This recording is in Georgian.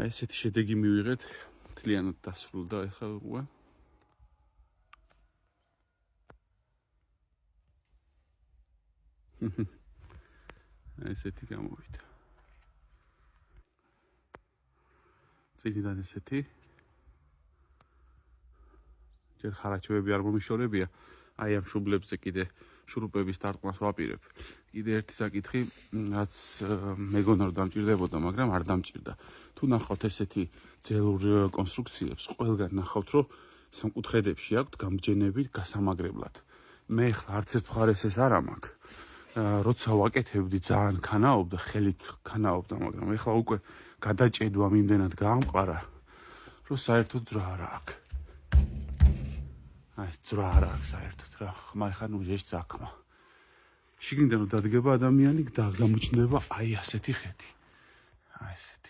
ესეთი შედეგი მივიღეთ, მთლიანად დასრულდა ახლა უკვე. ესეთი გამოვიდა. წინიდან ესეთი. ჯერ ხარაჩოები არ მომიშორებია, აი ამ შუბლებზე კიდე შურუპების დარტყმას ვაპირებ. კიდე ერთი საკითხი, რაც მეგონა რომ დამჭირდებოდა, მაგრამ არ დამჭირდა. თუ ნახავთ ესეთი ძელურ კონსტრუქციებს, ყველგან ნახავთ, რომ სამკუთხედებში აქვთ გამჯენები გასამაგრებლად. მე ხლა არც ერთ მხარეს ეს არ მაქვს. როცა ვაკეთებდი ძალიან ქანაობდა, ხელით ქანაობდა, მაგრამ ეხლა უკვე გადაჭედვა მიმდენად გაამყარა, რომ საერთოდ ძრა არ აქვს. აი, ძრა არ აქვს საერთოდ რა, ხმა ეხლა ნუ ჟეშ ძახმა. შიგნიდან რომ დადგება ადამიანი და გამოჩნდება აი ასეთი ხედი. აი ესეთი.